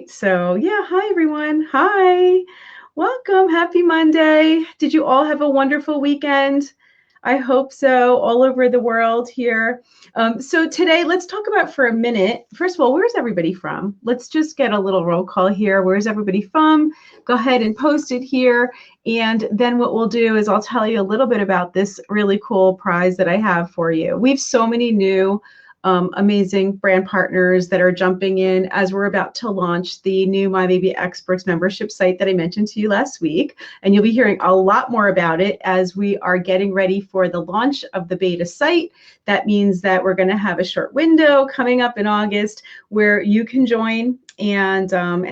So yeah, hi everyone. Hi. Welcome. Happy Monday. Did you all have a wonderful weekend? I hope so, all over the world here. So today, let's talk about for a minute. First of all, where's everybody from? Let's just get a little roll call here. Where's everybody from? Go ahead and post it here. And then what we'll do is I'll tell you a little bit about this really cool prize that I have for you. We have so many new amazing brand partners that are jumping in as we're about to launch the new My Baby Experts membership site that I mentioned to you last week. And you'll be hearing a lot more about it as we are getting ready for the launch of the beta site. That means that we're going to have a short window coming up in August where you can join, and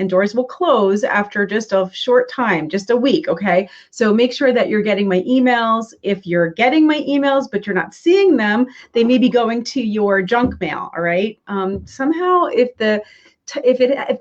doors will close after just a short time, just a week, okay? So make sure that you're getting my emails. If you're getting my emails but you're not seeing them, they may be going to your junk mail, all right? Somehow if the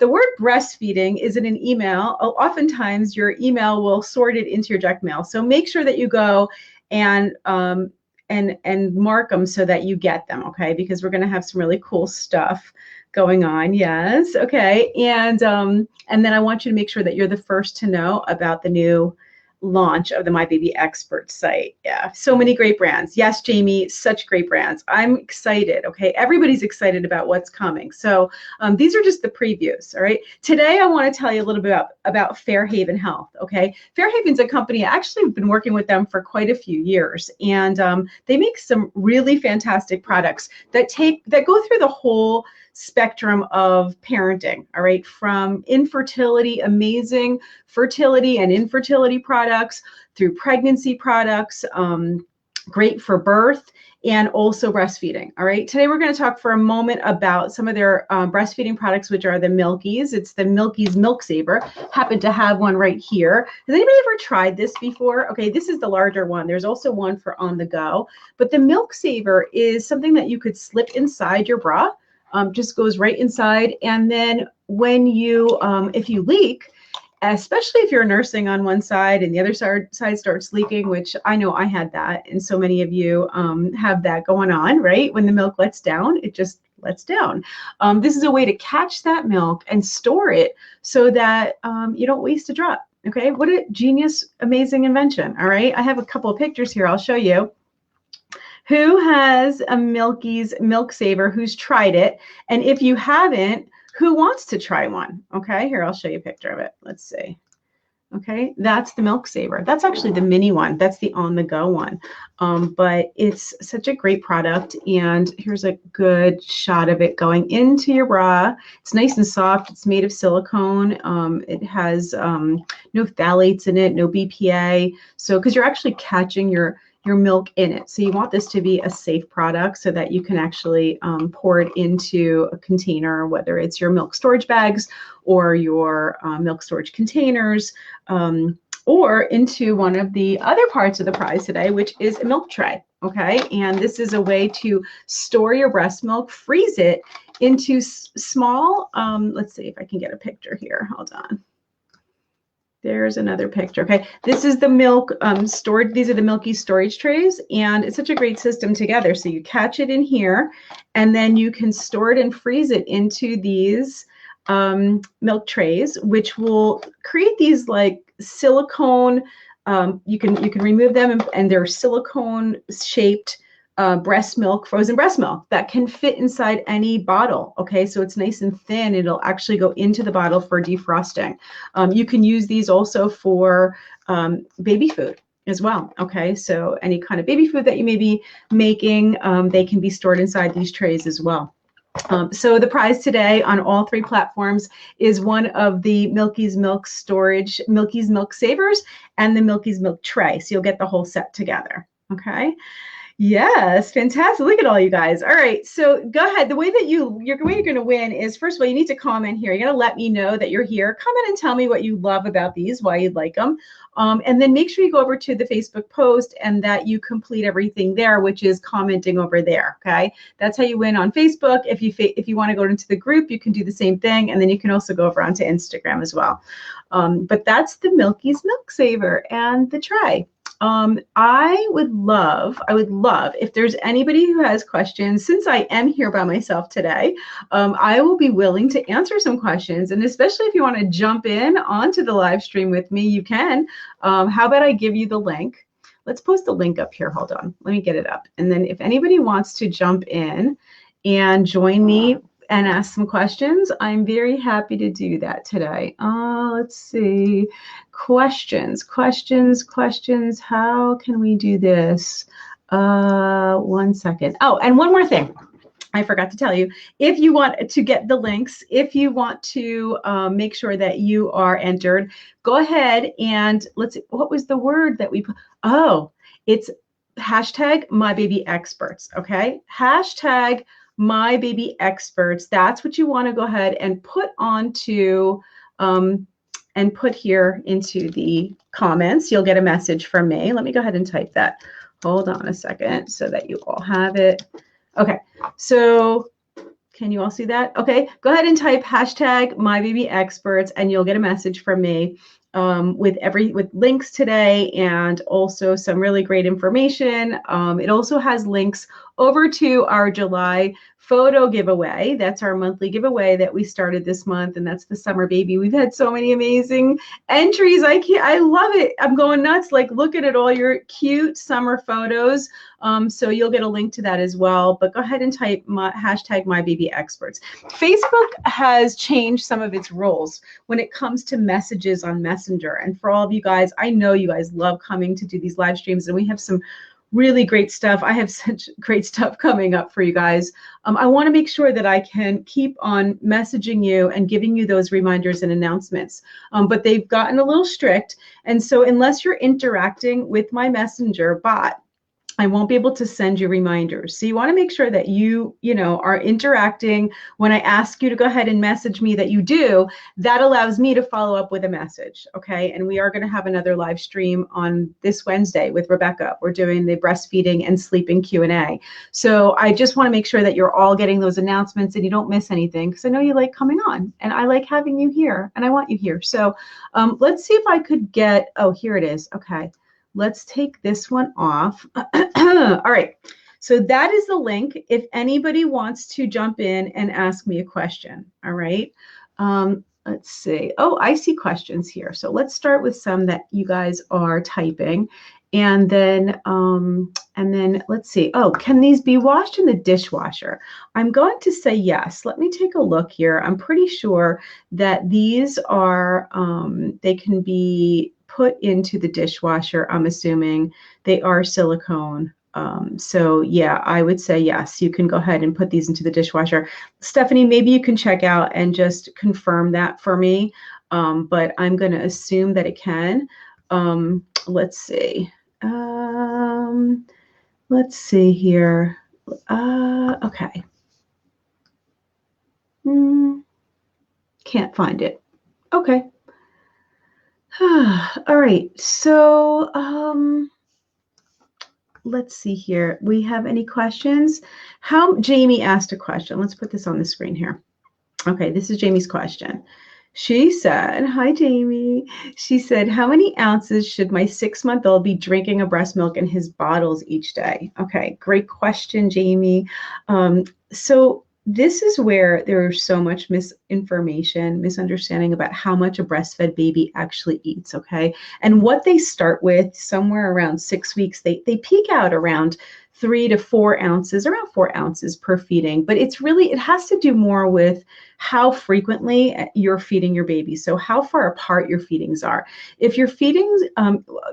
word breastfeeding is in an email, oftentimes your email will sort it into your junk mail. So make sure that you go and mark them so that you get them, okay? Because we're going to have some really cool stuff going on. Yes, okay. And then I want you to make sure that you're the first to know about the new launch of the My Baby Expert site. Yeah, so many great brands. Yes, Jamie, such great brands. I'm excited, okay? Everybody's excited about what's coming. So these are just the previews, all right? Today, I want to tell you a little bit about FairHaven Health, okay? FairHaven's a company, I actually have been working with them for quite a few years, and they make some really fantastic products that go through the whole spectrum of parenting, all right, from infertility, amazing fertility and infertility products, through pregnancy products, great for birth, and also breastfeeding, all right? Today we're going to talk for a moment about some of their breastfeeding products, which are the Milkies. It's the Milkies Milk Saver. Happen to have one right here. Has anybody ever tried this before? Okay, this is the larger one. There's also one for on the go, but the Milk Saver is something that you could slip inside your bra. Just goes right inside, and then when you, if you leak, especially if you're nursing on one side and the other side starts leaking, which I know I had that, and so many of you have that going on, right? When the milk lets down, it just lets down. This is a way to catch that milk and store it so that you don't waste a drop, okay? What a genius, amazing invention, all right? I have a couple of pictures here. I'll show you. Who has a Milky's Milk Saver? Who's tried it? And if you haven't, who wants to try one? Okay, here, I'll show you a picture of it. Let's see. Okay, that's the Milk Saver. That's actually the mini one. That's the on-the-go one. But it's such a great product. And here's a good shot of it going into your bra. It's nice and soft. It's made of silicone. It has no phthalates in it, no BPA. So, because you're actually catching your milk in it. So you want this to be a safe product so that you can actually pour it into a container, whether it's your milk storage bags or your milk storage containers, or into one of the other parts of the prize today, which is a milk tray, okay? And this is a way to store your breast milk, freeze it into small, let's see if I can get a picture here, hold on. There's another picture. Okay, this is the milk stored. These are the Milky storage trays, and it's such a great system together. So you catch it in here, and then you can store it and freeze it into these milk trays, which will create these like silicone. You can remove them, and they're silicone shaped frozen breast milk that can fit inside any bottle. Okay, so it's nice and thin. It'll actually go into the bottle for defrosting. You can use these also for baby food as well. Okay, so any kind of baby food that you may be making, they can be stored inside these trays as well. So the prize today on all three platforms is one of the Milky's Milk Storage, Milky's Milk Savers, and the Milky's Milk Tray. So you'll get the whole set together. Okay. Yes, fantastic. Look at all you guys. All right, so go ahead. The way that you're going to win is, first of all, you need to comment here. You're going to let me know that you're here. Comment and tell me what you love about these, why you'd like them. And then make sure you go over to the Facebook post and that you complete everything there, which is commenting over there, okay? That's how you win on Facebook. If you want to go into the group, you can do the same thing, and then you can also go over onto Instagram as well. But that's the Milky's Milk Saver and the tray. I would love if there's anybody who has questions, since I am here by myself today, I will be willing to answer some questions. And especially if you want to jump in onto the live stream with me, you can. How about I give you the link? Let's post the link up here. Hold on. Let me get it up. And then if anybody wants to jump in and join me and ask some questions, I'm very happy to do that today. Let's see. Questions. How can we do this? 1 second. Oh, and one more thing. I forgot to tell you, if you want to get the links, if you want to make sure that you are entered, go ahead and let's see, what was the word that we put? Oh, it's hashtag #mybabyexperts, okay? Hashtag #mybabyexperts. That's what you want to go ahead and put onto and put here into the comments. You'll get a message from me. Let me go ahead and type that. Hold on a second so that you all have it. Okay, so can you all see that? Okay, go ahead and type hashtag #mybabyexperts and you'll get a message from me with links today and also some really great information. It also has links over to our July photo giveaway. That's our monthly giveaway that we started this month, and that's the summer baby. We've had so many amazing entries. I love it. I'm going nuts. Like, look at all your cute summer photos. So you'll get a link to that as well. But go ahead and type hashtag #mybabyexperts. Facebook has changed some of its rules when it comes to messages on Messenger. And for all of you guys, I know you guys love coming to do these live streams, and we have some really great stuff. I have such great stuff coming up for you guys. I want to make sure that I can keep on messaging you and giving you those reminders and announcements. But they've gotten a little strict. And so unless you're interacting with my Messenger bot, I won't be able to send you reminders. So you want to make sure that you are interacting. When I ask you to go ahead and message me, that you do. That allows me to follow up with a message, okay? And we are going to have another live stream on this Wednesday with Rebecca. We're doing the breastfeeding and sleeping Q&A. So I just want to make sure that you're all getting those announcements and you don't miss anything, because I know you like coming on and I like having you here and I want you here. So let's see if I could get, oh, here it is. Okay. Let's take this one off. All right, so that is the link if anybody wants to jump in and ask me a question. All right, let's see. Oh, I see questions here. So let's start with some that you guys are typing. And then let's see. Oh, can these be washed in the dishwasher? I'm going to say yes. Let me take a look here. I'm pretty sure that these are, they can be put into the dishwasher. I'm assuming they are silicone. So yeah, I would say yes, you can go ahead and put these into the dishwasher. Stephanie, maybe you can check out and just confirm that for me. But I'm going to assume that it can. Let's see. Let's see here. Okay. Can't find it. Okay. All right, so let's see here. We have any questions? Jamie asked a question. Let's put this on the screen here. Okay, this is Jamie's question. She said, hi, Jamie. She said, how many ounces should my 6-month-old be drinking of breast milk in his bottles each day? Okay, great question, Jamie. So this is where there's so much misunderstanding about how much a breastfed baby actually eats, okay? And what they start with somewhere around 6 weeks, they peak out around 3 to 4 ounces, around 4 ounces per feeding. But it has to do more with how frequently you're feeding your baby. So how far apart your feedings are. If your feedings,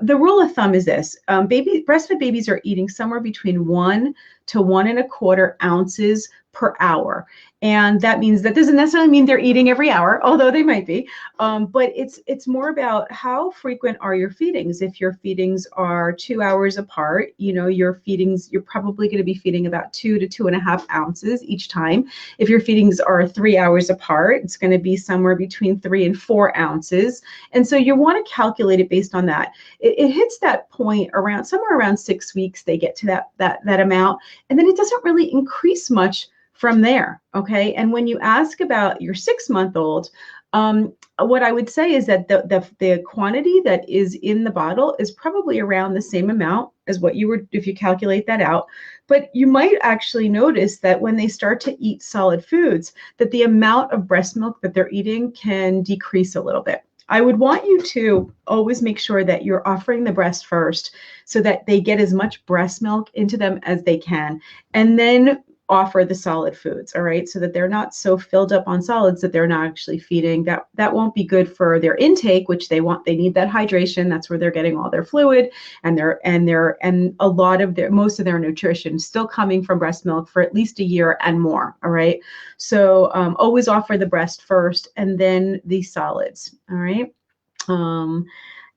the rule of thumb is this, breastfed babies are eating somewhere between 1 to 1.25 ounces per hour. And that means that doesn't necessarily mean they're eating every hour, although they might be. But it's more about how frequent are your feedings. If your feedings are 2 hours apart, your feedings, you're probably going to be feeding about 2 to 2.5 ounces each time. If your feedings are 3 hours apart, it's going to be somewhere between 3 and 4 ounces. And so you want to calculate it based on that. It hits that point somewhere around 6 weeks, they get to that amount. And then it doesn't really increase much from there, okay? And when you ask about your 6-month-old, What I would say is that the quantity that is in the bottle is probably around the same amount as what you were, if you calculate that out. But you might actually notice that when they start to eat solid foods, that the amount of breast milk that they're eating can decrease a little bit. I would want you to always make sure that you're offering the breast first so that they get as much breast milk into them as they can, and then offer the solid foods, all right, so that they're not so filled up on solids that they're not actually feeding. That won't be good for their intake, which they need that hydration. That's where they're getting all their fluid and a lot of most of their nutrition still coming from breast milk for at least a year and more, all right? So always offer the breast first and then the solids, all right?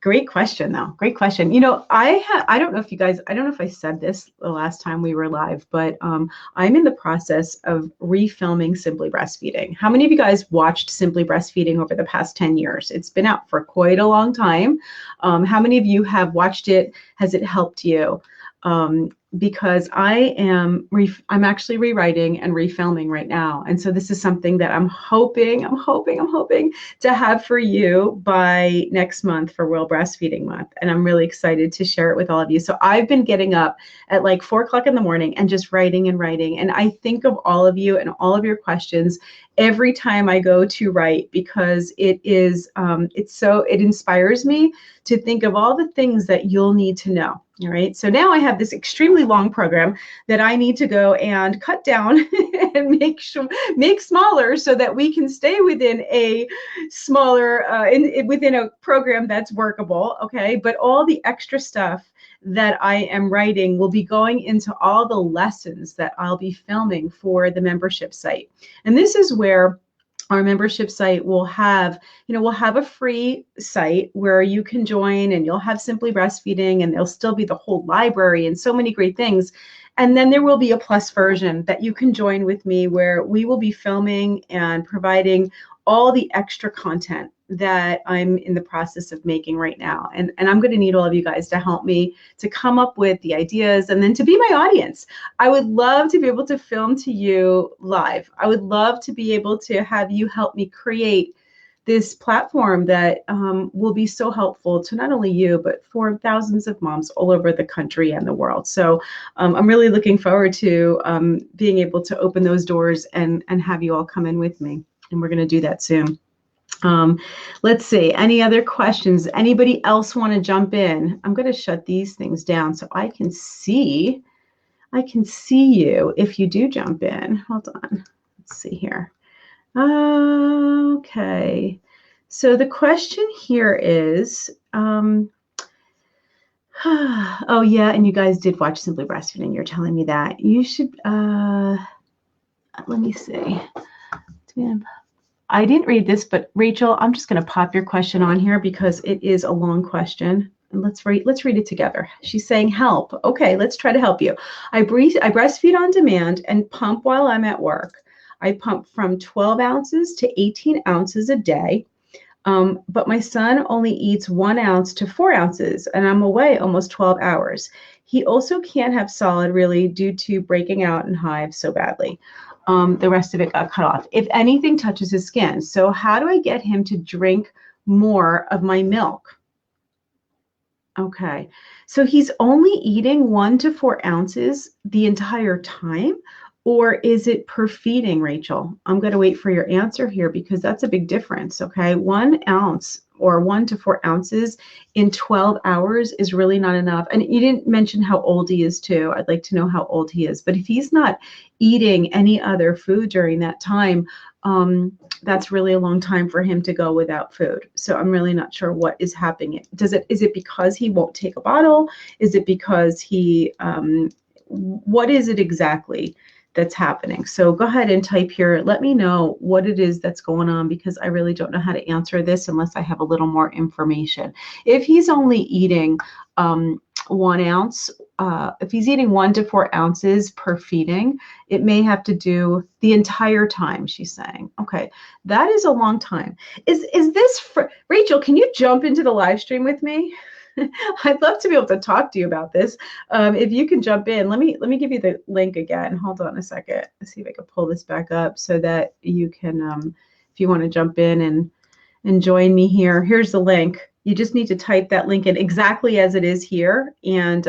Great question, though. Great question. You know, I don't know if you guys, I don't know if I said this the last time we were live, but I'm in the process of refilming Simply Breastfeeding. How many of you guys watched Simply Breastfeeding over the past 10 years? It's been out for quite a long time. How many of you have watched it? Has it helped you? Because I'm actually rewriting and refilming right now. And so this is something that I'm hoping to have for you by next month for World Breastfeeding Month. And I'm really excited to share it with all of you. So I've been getting up at like 4 o'clock in the morning and just writing and writing. And I think of all of you and all of your questions every time I go to write, because it inspires me to think of all the things that you'll need to know. All right. So now I have this extremely long program that I need to go and cut down and make smaller so that we can stay within a smaller, within a program that's workable. Okay. But all the extra stuff that I am writing will be going into all the lessons that I'll be filming for the membership site. And this is where our membership site will have, we'll have a free site where you can join, and you'll have Simply Breastfeeding, and there'll still be the whole library and so many great things. And then there will be a plus version that you can join with me, where we will be filming and providing all the extra content that I'm in the process of making right now. And I'm going to need all of you guys to help me to come up with the ideas and then to be my audience. I would love to be able to film to you live. I would love to be able to have you help me create this platform that will be so helpful to not only you, but for thousands of moms all over the country and the world. So I'm really looking forward to being able to open those doors and have you all come in with me. And we're going to do that soon. Let's see, any other questions? Anybody else want to jump in? I'm going to shut these things down so I can see you if you do jump in. Hold on. Let's see here. Okay. So the question here is, oh yeah, and you guys did watch Simply Breastfeeding. You're telling me that. You should, let me see. I didn't read this, but Rachel, I'm just going to pop your question on here because it is a long question. And let's read it together. She's saying, help. Okay, let's try to help you. I breastfeed on demand and pump while I'm at work. I pump from 12 ounces to 18 ounces a day. But my son only eats 1 ounce to 4 ounces, and I'm away almost 12 hours. He also can't have solid really due to breaking out in hives so badly. The rest of it got cut off. If anything touches his skin. So how do I get him to drink more of my milk? Okay. So he's only eating 1 to 4 ounces the entire time, or is it per feeding, Rachel? I'm going to wait for your answer here because that's a big difference. Okay. 1 ounce or 1 to 4 ounces in 12 hours is really not enough. And you didn't mention how old he is too. I'd like to know how old he is. But if he's not eating any other food during that time, that's really a long time for him to go without food. So I'm really not sure what is happening. Is it because he won't take a bottle? Is it because what is it exactly that's happening? So go ahead and type here. Let me know what it is that's going on, because I really don't know how to answer this unless I have a little more information. If he's only eating 1 ounce, if he's eating 1 to 4 ounces per feeding, it may have to do the entire time, she's saying. Okay, that is a long time. Is this Rachel, can you jump into the live stream with me? I'd love to be able to talk to you about this. If you can jump in, let me give you the link again. Hold on a second. Let's see if I can pull this back up so that you can, if you want to jump in and join me here. Here's the link. You just need to type that link in exactly as it is here, and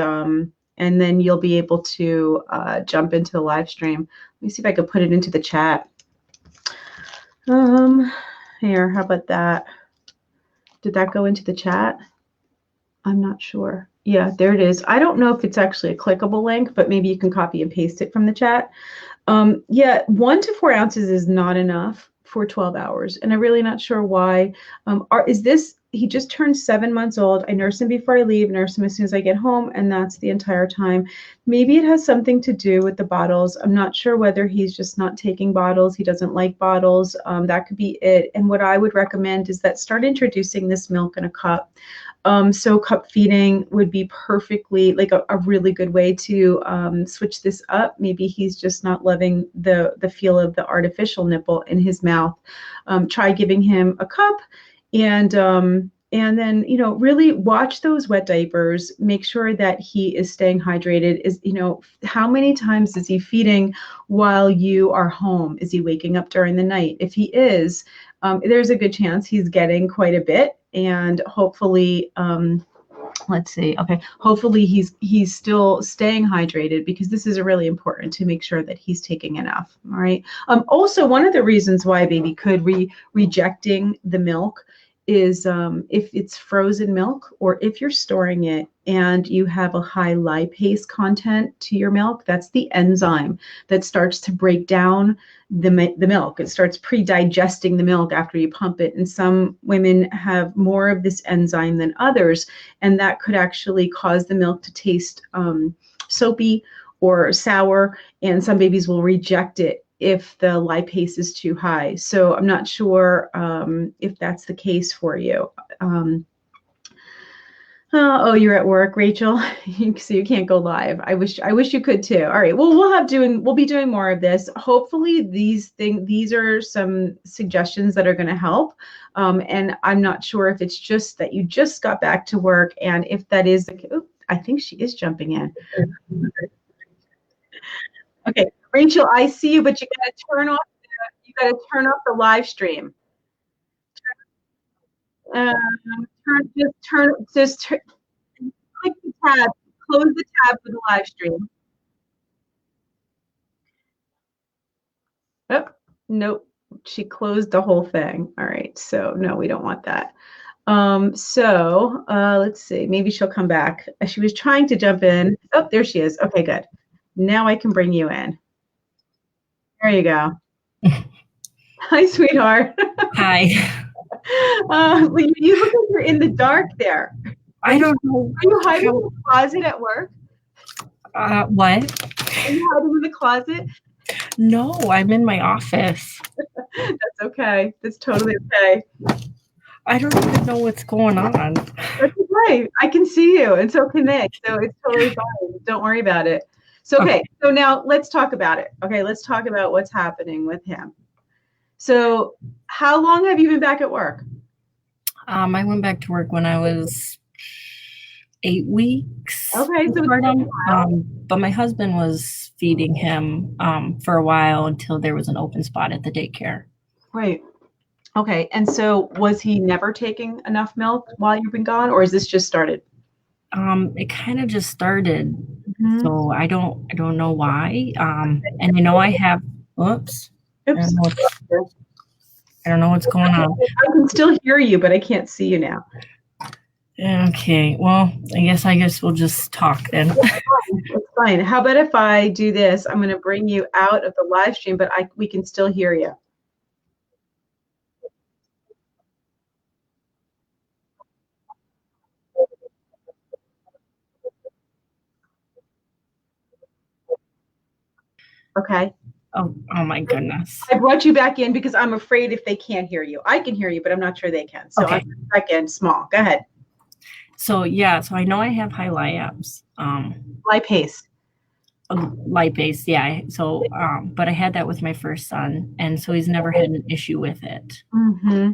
then you'll be able to jump into the live stream. Let me see if I could put it into the chat. Here, how about that? Did that go into the chat? I'm not sure. Yeah, there it is. I don't know if it's actually a clickable link, but maybe you can copy and paste it from the chat. Yeah, 1 to 4 ounces is not enough for 12 hours. And I'm really not sure why. He just turned 7 months old. I nurse him before I leave, nurse him as soon as I get home, and that's the entire time. Maybe it has something to do with the bottles. I'm not sure whether he's just not taking bottles. He doesn't like bottles. That could be it. And what I would recommend is that start introducing this milk in a cup. So cup feeding would be perfectly like a really good way to switch this up. Maybe he's just not loving the feel of the artificial nipple in his mouth. Try giving him a cup, and then, you know, really watch those wet diapers. Make sure that he is staying hydrated. Is, you know, how many times is he feeding while you are home? Is he waking up during the night? If he is, there's a good chance he's getting quite a bit, and hopefully, let's see. Okay, hopefully he's still staying hydrated, because this is really important to make sure that he's taking enough. All right. Also, one of the reasons why a baby could rejecting the milk is if it's frozen milk, or if you're storing it and you have a high lipase content to your milk. That's the enzyme that starts to break down the milk. It starts pre-digesting the milk after you pump it. And some women have more of this enzyme than others, and that could actually cause the milk to taste soapy or sour, and some babies will reject it if the lipase is too high. So I'm not sure if that's the case for you. Oh, you're at work, Rachel, so you can't go live. I wish you could too. All right. Well, we'll be doing more of this. Hopefully these are some suggestions that are going to help. And I'm not sure if it's just that you just got back to work, and if that is, I think she is jumping in. Okay, Rachel, I see you, but you got to turn off the live stream. Click the tab, close the tab for the live stream. Oh, nope, she closed the whole thing. All right, so no, we don't want that. Let's see, maybe she'll come back. She was trying to jump in. Oh, there she is. Okay, good. Now I can bring you in. There you go. Hi, sweetheart. Hi. Well, you look like you're in the dark there. I don't know. Are you hiding in the closet at work? What? Are you hiding in the closet? No, I'm in my office. That's okay. That's totally okay. I don't even know what's going on. That's okay. I can see you, and so can they. So it's totally fine. Don't worry about it. So, okay. So now let's talk about it. Okay, let's talk about what's happening with him. So how long have you been back at work? I went back to work when I was 8 weeks. Okay. So but my husband was feeding him for a while until there was an open spot at the daycare. Right. Okay. And so was he never taking enough milk while you've been gone, or is this just started? It kind of just started. Mm-hmm. So I don't know why. And I know I have, oops. Oops. I don't know what's going on. I can still hear you, but I can't see you now. Okay. Well, I guess we'll just talk then. It's fine. How about if I do this? I'm going to bring you out of the live stream, but we can still hear you. Okay. Oh my goodness. I brought you back in because I'm afraid if they can't hear you. I can hear you, but I'm not sure they can. So okay. I'm back in small. Go ahead. So yeah, so I know I have high lipase. Lipase. Lipase, yeah. So but I had that with my first son, and so he's never had an issue with it. Mm-hmm.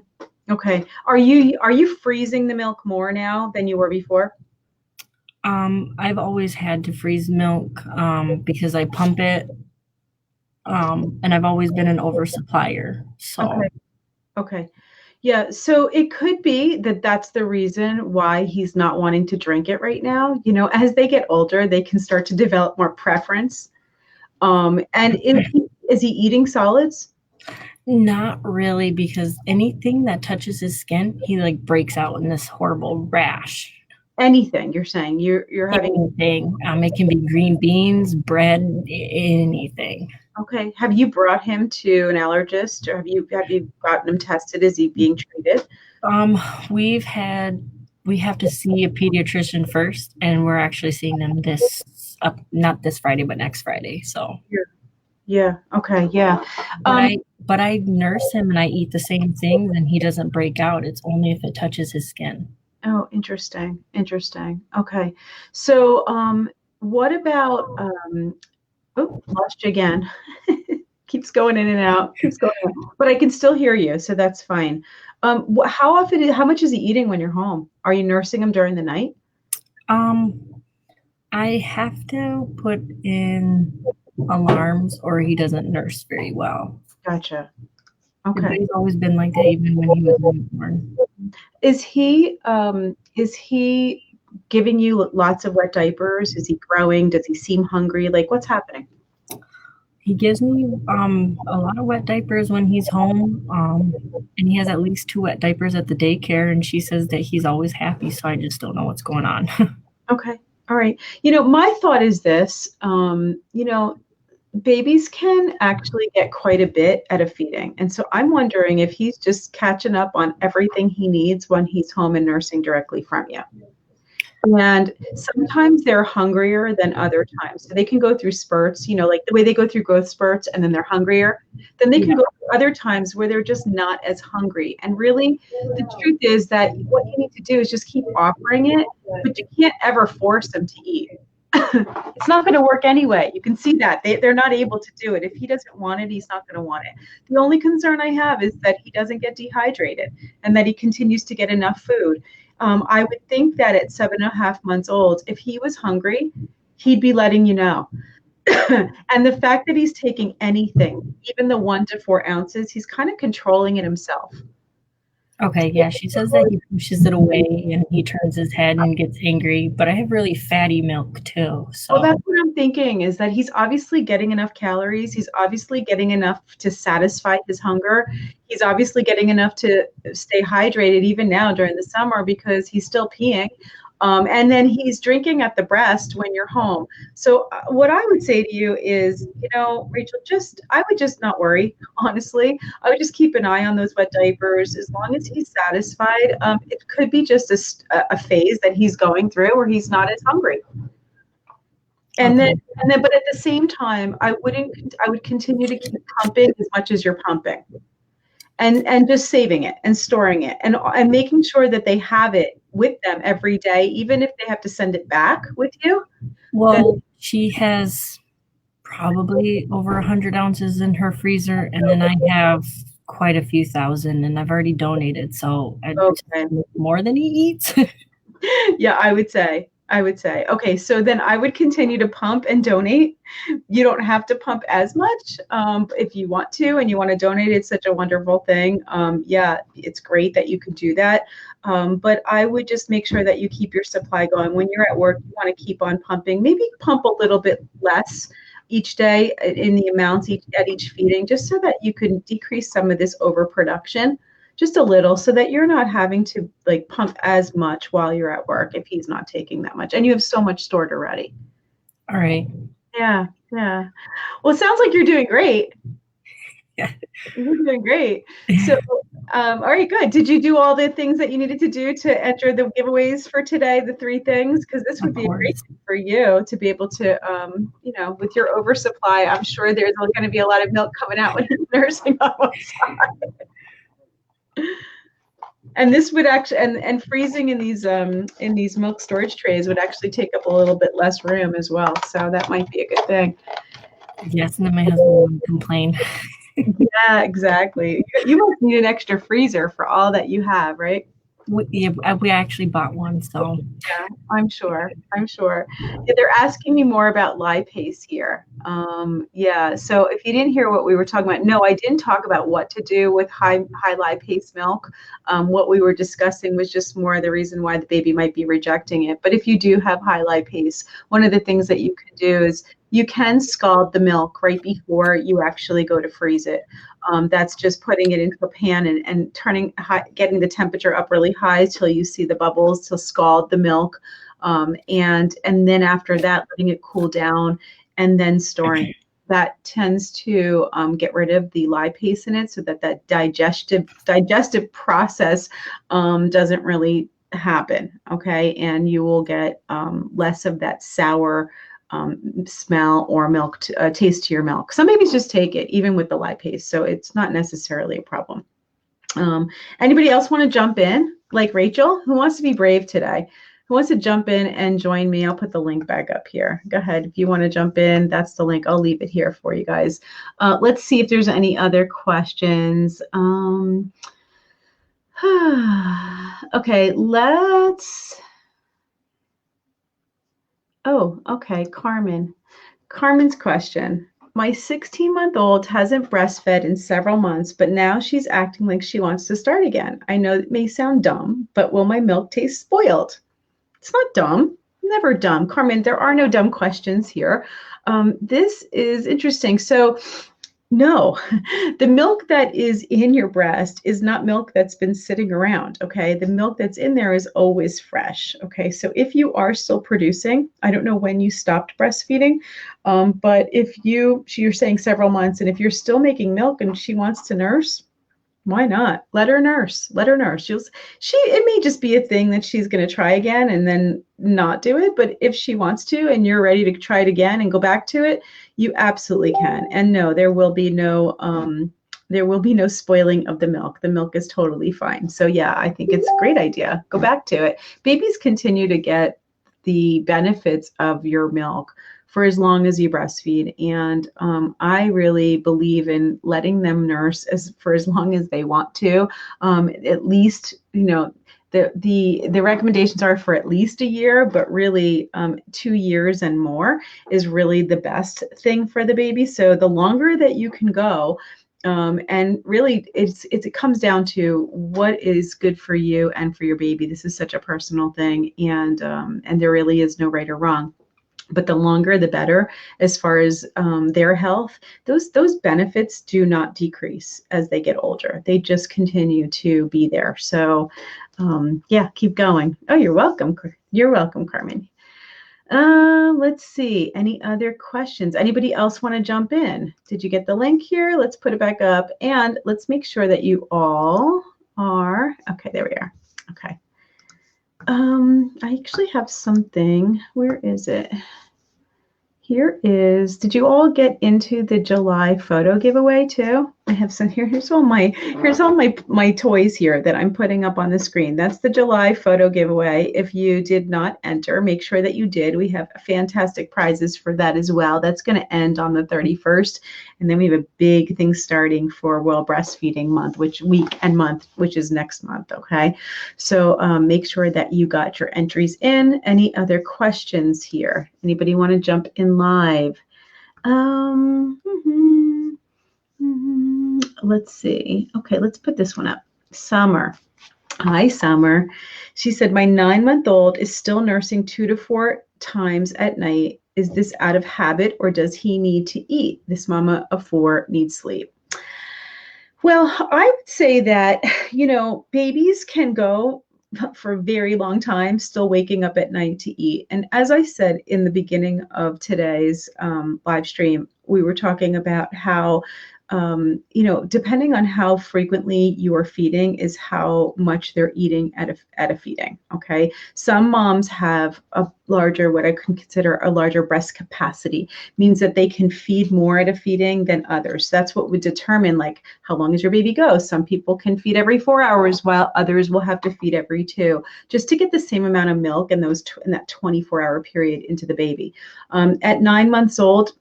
Okay. Are you freezing the milk more now than you were before? I've always had to freeze milk because I pump it. And I've always been an oversupplier. So okay. Yeah, so it could be that that's the reason why he's not wanting to drink it right now. As they get older, they can start to develop more preference. And is he eating solids? Not really, because anything that touches his skin, he like breaks out in this horrible rash. Anything you're saying you're having. Anything. It can be green beans, bread, anything. Okay. Have you brought him to an allergist, or have you gotten him tested? Is he being treated? We have to see a pediatrician first, and we're actually seeing them not this Friday, but next Friday. So yeah. Okay. Yeah. But I nurse him and I eat the same things, and he doesn't break out. It's only if it touches his skin. Oh, interesting. Okay. So what about lost you again. Keeps going in and out. But I can still hear you, so that's fine. How much is he eating when you're home? Are you nursing him during the night? I have to put in alarms or he doesn't nurse very well. Gotcha. Okay. He's always been like that, even when he was newborn. Is he giving you lots of wet diapers? Is he growing? Does he seem hungry? Like, what's happening? He gives me a lot of wet diapers when he's home, and he has at least 2 wet diapers at the daycare, and she says that he's always happy, so I just don't know what's going on. Okay. All right. My thought is this, babies can actually get quite a bit out of feeding. And so I'm wondering if he's just catching up on everything he needs when he's home and nursing directly from you. And sometimes they're hungrier than other times. So they can go through spurts, like the way they go through growth spurts and then they're hungrier. Then they can go through other times where they're just not as hungry. And really, the truth is that what you need to do is just keep offering it, but you can't ever force them to eat. It's not going to work anyway. You can see that. They're not able to do it. If he doesn't want it, he's not going to want it. The only concern I have is that he doesn't get dehydrated and that he continues to get enough food. I would think that at 7.5 months old, if he was hungry, he'd be letting you know. And the fact that he's taking anything, even the 1 to 4 ounces, he's kind of controlling it himself. Okay, yeah, she says that he pushes it away and he turns his head and gets angry, but I have really fatty milk too. So well, that's what I'm thinking, is that he's obviously getting enough calories. He's obviously getting enough to satisfy his hunger. He's obviously getting enough to stay hydrated even now during the summer because he's still peeing. And then he's drinking at the breast when you're home. So what I would say to you is, Rachel, I would just not worry, honestly. I would just keep an eye on those wet diapers. As long as he's satisfied, it could be just a phase that he's going through where he's not as hungry. And then, but at the same time, I would continue to keep pumping as much as you're pumping. And just saving it and storing it and making sure that they have it with them every day, even if they have to send it back with you. Well, she has probably over 100 ounces in her freezer, and then I have quite a few thousand, and I've already donated, so more than he eats. Yeah, I would say. Okay, so then I would continue to pump and donate. You don't have to pump as much if you want to, and you want to donate. It's such a wonderful thing. Yeah, it's great that you could do that. But I would just make sure that you keep your supply going. When you're at work, you want to keep on pumping. Maybe pump a little bit less each day in the amounts at each feeding, just so that you can decrease some of this overproduction. Just a little, so that you're not having to pump as much while you're at work if he's not taking that much and you have so much stored already. All right. Yeah. Well, it sounds like you're doing great. Yeah. You're doing great. So, all right, good. Did you do all the things that you needed to do to enter the giveaways for today, the 3 things? Because this would be a great thing for you to be able to, with your oversupply, I'm sure there's going to be a lot of milk coming out when you're nursing on one side. And this would actually, and freezing in these milk storage trays would actually take up a little bit less room as well. So that might be a good thing. Yes, and then my husband would complain. Yeah, exactly. You must need an extra freezer for all that you have, right? We actually bought one, so yeah, I'm sure. Yeah, they're asking me more about lipase here. Yeah, so if you didn't hear what we were talking about, no, I didn't talk about what to do with high lipase milk. What we were discussing was just more the reason why the baby might be rejecting it. But if you do have high lipase, one of the things that you can do is you can scald the milk right before you actually go to freeze it. That's just putting it into a pan and getting the temperature up really high till you see the bubbles to scald the milk. And then after that, letting it cool down and then storing. That tends to get rid of the lipase in it, so that digestive process doesn't really happen. Okay, and you will get less of that sour smell or milk taste to your milk. Some babies just take it even with the lipase, so it's not necessarily a problem. Anybody else want to jump in, like Rachel? Who wants to be brave today? Who wants to jump in and join me? I'll put the link back up here. Go ahead. If you want to jump in, that's the link. I'll leave it here for you guys. Let's see if there's any other questions. Okay, okay, Carmen. Carmen's question. My 16-month-old hasn't breastfed in several months, but now she's acting like she wants to start again. I know it may sound dumb, but will my milk taste spoiled? It's not dumb. Never dumb. Carmen, there are no dumb questions here. This is interesting. So, no, the milk that is in your breast is not milk that's been sitting around, okay? The milk that's in there is always fresh, okay? So if you are still producing, I don't know when you stopped breastfeeding, but if you're saying several months, and if you're still making milk and she wants to nurse, why not? Let her nurse. Let her nurse. It may just be a thing that she's going to try again and then not do it. But if she wants to and you're ready to try it again and go back to it, you absolutely can. And no, there will be no spoiling of the milk. The milk is totally fine. So yeah, I think it's a great idea. Go back to it. Babies continue to get the benefits of your milk for as long as you breastfeed. And I really believe in letting them nurse for as long as they want to. At least, the recommendations are for at least a year, but really 2 years and more is really the best thing for the baby. So the longer that you can go, and really it comes down to what is good for you and for your baby. This is such a personal thing, and there really is no right or wrong. But the longer, the better as far as their health. Those benefits do not decrease as they get older. They just continue to be there. So yeah, keep going. Oh, you're welcome. You're welcome, Carmen. Let's see. Any other questions? Anybody else want to jump in? Did you get the link here? Let's put it back up, and let's make sure that you all are. Okay, there we are. Okay. I actually have something. Where is it? Here is, did you all get into the July photo giveaway too? I have some here. Here's all my toys here that I'm putting up on the screen. That's the July photo giveaway. If you did not enter, make sure that you did. We have fantastic prizes for that as well. That's going to end on the 31st. And then we have a big thing starting for World Breastfeeding Month, which is next month. Okay. So make sure that you got your entries in. Any other questions here? Anybody want to jump in live? Let's see. Okay, let's put this one up. Summer. Hi, Summer. She said, my 9-month-old is still nursing 2 to 4 times at night. Is this out of habit or does he need to eat? This mama of 4 needs sleep. Well, I would say that, babies can go for a very long time still waking up at night to eat. And as I said in the beginning of today's live stream, we were talking about how depending on how frequently you are feeding is how much they're eating at a feeding. Okay. Some moms have what I can consider a larger breast capacity, means that they can feed more at a feeding than others. That's what would determine like how long does your baby go. Some people can feed every 4 hours while others will have to feed every 2, just to get the same amount of milk in that 24-hour period into the baby. At 9 months old,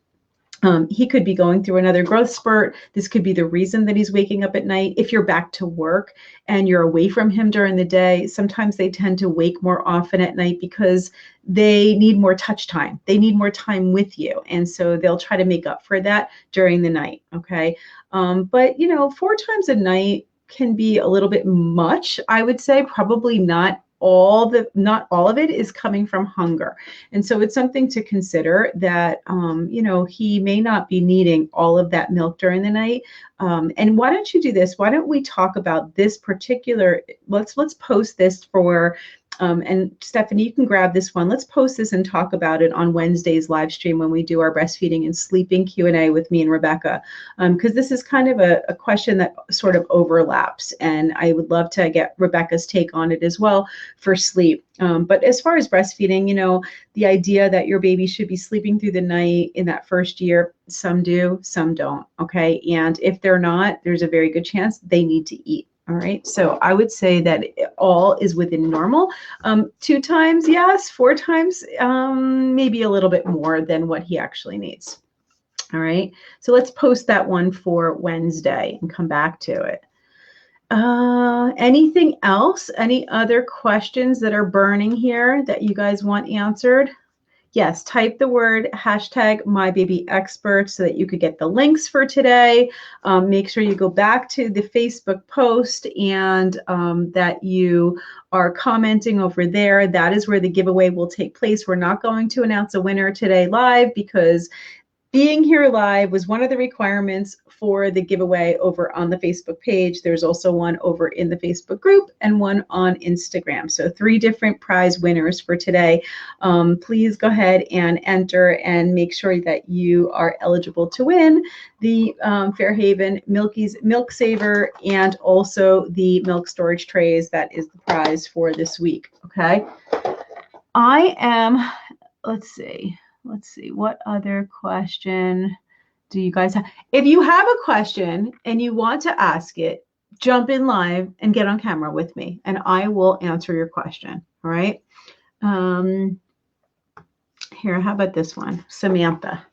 He could be going through another growth spurt. This could be the reason that he's waking up at night. If you're back to work and you're away from him during the day, sometimes they tend to wake more often at night because they need more touch time. They need more time with you. And so they'll try to make up for that during the night. Okay. But 4 times a night can be a little bit much. I would say probably not all of it is coming from hunger. And so it's something to consider that, he may not be needing all of that milk during the night. And why don't you do this? Why don't we talk about this particular, let's post this for, and Stephanie, you can grab this one. Let's post this and talk about it on Wednesday's live stream when we do our breastfeeding and sleeping Q&A with me and Rebecca, because this is kind of a question that sort of overlaps, and I would love to get Rebecca's take on it as well for sleep. But as far as breastfeeding, the idea that your baby should be sleeping through the night in that first year, some do, some don't, okay? And if they're not, there's a very good chance they need to eat. All right, so I would say that all is within normal. 2 times, yes. 4 times, maybe a little bit more than what he actually needs. All right, so let's post that one for Wednesday and come back to it. Anything else? Any other questions that are burning here that you guys want answered? Yes, type the word #MyBabyExpert so that you could get the links for today. Make sure you go back to the Facebook post and that you are commenting over there. That is where the giveaway will take place. We're not going to announce a winner today live because being here live was one of the requirements for the giveaway over on the Facebook page. There's also one over in the Facebook group and one on Instagram. So 3 different prize winners for today. Please go ahead and enter and make sure that you are eligible to win the FairHaven Milky's Milk Saver and also the milk storage trays. That is the prize for this week. Okay. Let's see, what other question do you guys have? If you have a question and you want to ask it, jump in live and get on camera with me and I will answer your question. All right. Here, how about this one? Samantha.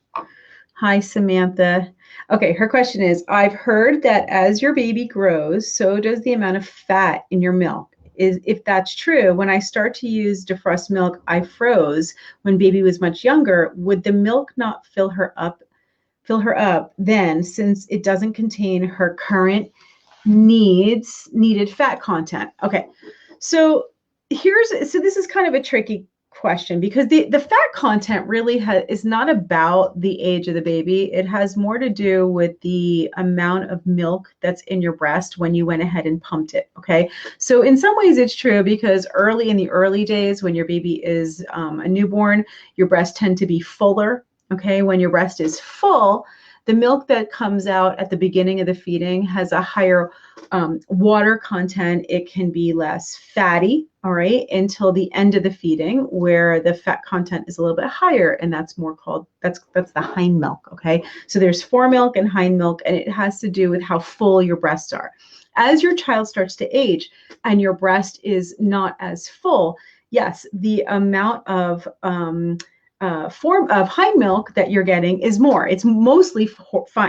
Hi, Samantha. Okay, her question is, I've heard that as your baby grows, so does the amount of fat in your milk. If that's true, when I start to use defrost milk I froze when baby was much younger, would the milk not fill her up then, since it doesn't contain her current needed fat content? Okay, so this is kind of a tricky question because the fat content really is not about the age of the baby. It has more to do with the amount of milk that's in your breast when you went ahead and pumped it. Okay, so in some ways it's true because in the early days when your baby is a newborn, your breasts tend to be fuller. Okay, when your breast is full, the milk that comes out at the beginning of the feeding has a higher water content. It can be less fatty, all right, until the end of the feeding where the fat content is a little bit higher, and that's the hind milk, okay? So there's foremilk and hind milk, and it has to do with how full your breasts are. As your child starts to age and your breast is not as full, yes, the amount of form of hind milk that you're getting is more. It's mostly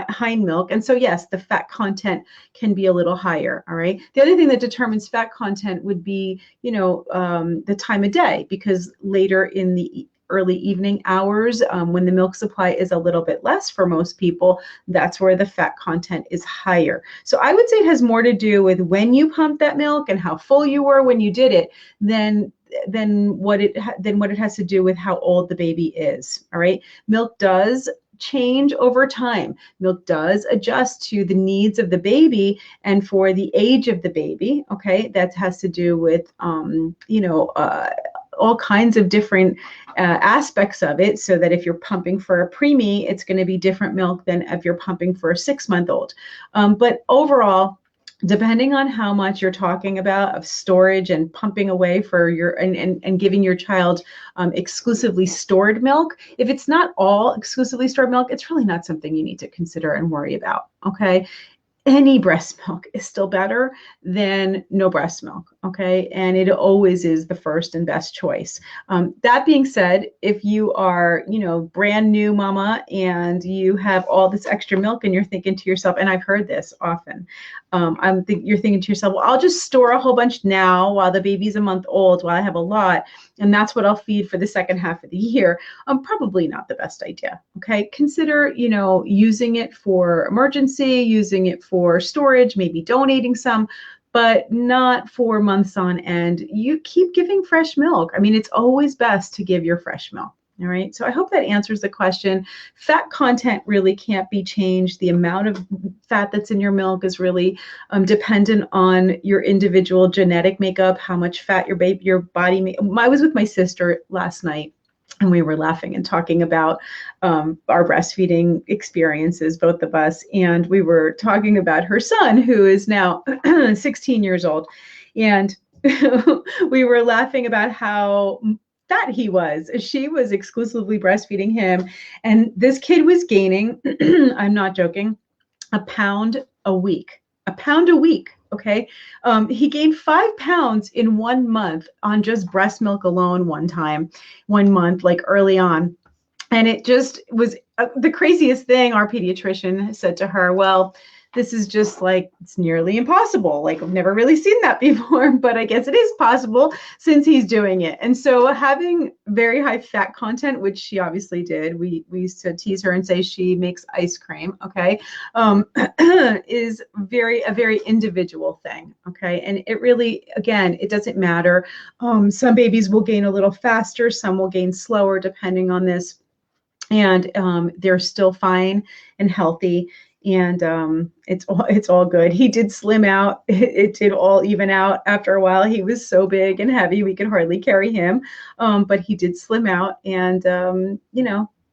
hind milk. And so, yes, the fat content can be a little higher. All right. The other thing that determines fat content would be, the time of day, because later in the early evening hours, when the milk supply is a little bit less for most people, that's where the fat content is higher. So I would say it has more to do with when you pumped that milk and how full you were when you did it than what it has to do with how old the baby is. All right. Milk does change over time. Milk does adjust to the needs of the baby and for the age of the baby. Okay. That has to do with, all kinds of different aspects of it, so that if you're pumping for a preemie, it's going to be different milk than if you're pumping for a 6-month-old. But overall, depending on how much you're talking about of storage and pumping away for your and giving your child exclusively stored milk, if it's not all exclusively stored milk, it's really not something you need to consider and worry about. Okay. any breast milk is still better than no breast milk, okay? And it always is the first and best choice. That being said, if you are, brand new mama and you have all this extra milk and you're thinking to yourself, and I've heard this often, you're thinking to yourself, well, I'll just store a whole bunch now while the baby's a month old, while I have a lot, and that's what I'll feed for the second half of the year. Probably not the best idea, okay? Consider, using it for emergency, using it for storage, maybe donating some, but not for months on end. You keep giving fresh milk. I mean, it's always best to give your fresh milk. All right. So I hope that answers the question. Fat content really can't be changed. The amount of fat that's in your milk is really dependent on your individual genetic makeup, how much fat your body. I was with my sister last night, and we were laughing and talking about our breastfeeding experiences, both of us. And we were talking about her son, who is now 16 years old. And we were laughing about how fat he was. She was exclusively breastfeeding him. And this kid was gaining, I'm not joking, a pound a week. A pound a week. Okay. He gained 5 pounds in 1 month on just breast milk alone one month, like early on. And it just was the craziest thing. Our pediatrician said to her, well, this is just like, it's nearly impossible. Like, I've never really seen that before, but I guess it is possible since he's doing it. And so having very high fat content, which she obviously did, we used to tease her and say she makes ice cream, okay, is a very individual thing, okay? And it really, again, it doesn't matter. Some babies will gain a little faster, some will gain slower depending on this. And they're still fine and healthy. And it's all good. He did slim out. It did all even out after a while. He was so big and heavy, we could hardly carry him. But he did slim out. And,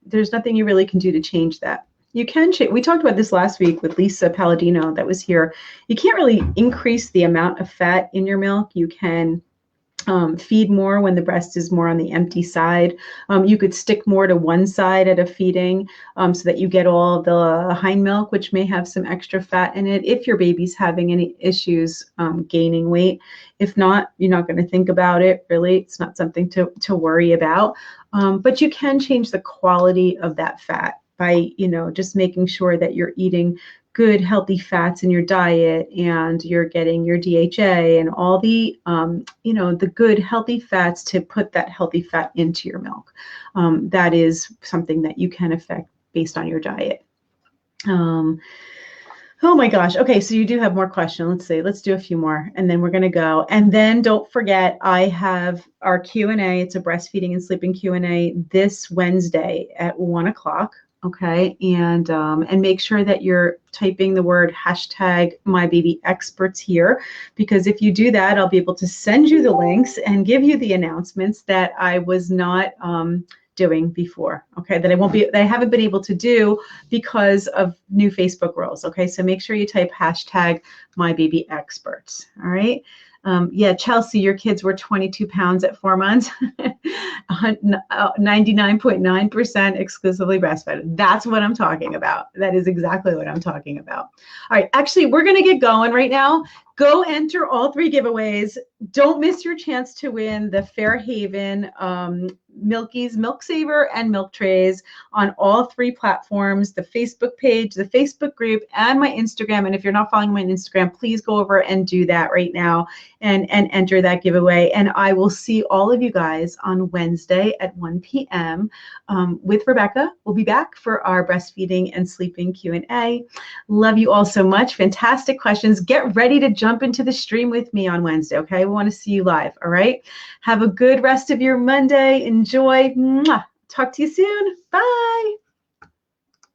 there's nothing you really can do to change that. You can change. We talked about this last week with Lisa Palladino that was here. You can't really increase the amount of fat in your milk. You can feed more when the breast is more on the empty side. You could stick more to one side at a feeding so that you get all the hind milk, which may have some extra fat in it if your baby's having any issues gaining weight. If not, you're not going to think about it, really. It's not something to worry about. But you can change the quality of that fat by, just making sure that you're eating good healthy fats in your diet, and you're getting your DHA and all the the good healthy fats to put that healthy fat into your milk. That is something that you can affect based on your diet. Oh my gosh. Okay, so you do have more questions. Let's see. Let's do a few more, and then we're going to go. And then don't forget, I have our Q&A. It's a breastfeeding and sleeping Q&A this Wednesday at 1 o'clock. Okay, and make sure that you're typing the word #MyBabyExperts here, because if you do that, I'll be able to send you the links and give you the announcements that I was not doing before. Okay, that I haven't been able to do because of new Facebook rules. Okay, so make sure you type #MyBabyExperts. All right. Yeah, Chelsea, your kids were 22 pounds at 4 months, 99.9% exclusively breastfed. That's what I'm talking about. That is exactly what I'm talking about. All right, actually, we're going to get going right now. Go enter all 3 giveaways. Don't miss your chance to win the FairHaven Milky's Milk Saver and Milk Trays on all 3 platforms, the Facebook page, the Facebook group, and my Instagram. And if you're not following my Instagram, please go over and do that right now and enter that giveaway. And I will see all of you guys on Wednesday at 1 p.m. With Rebecca. We'll be back for our breastfeeding and sleeping Q&A. Love you all so much. Fantastic questions. Get ready to jump into the stream with me on Wednesday, okay? We want to see you live, all right? Have a good rest of your Monday. Enjoy. Mwah. Talk to you soon. Bye.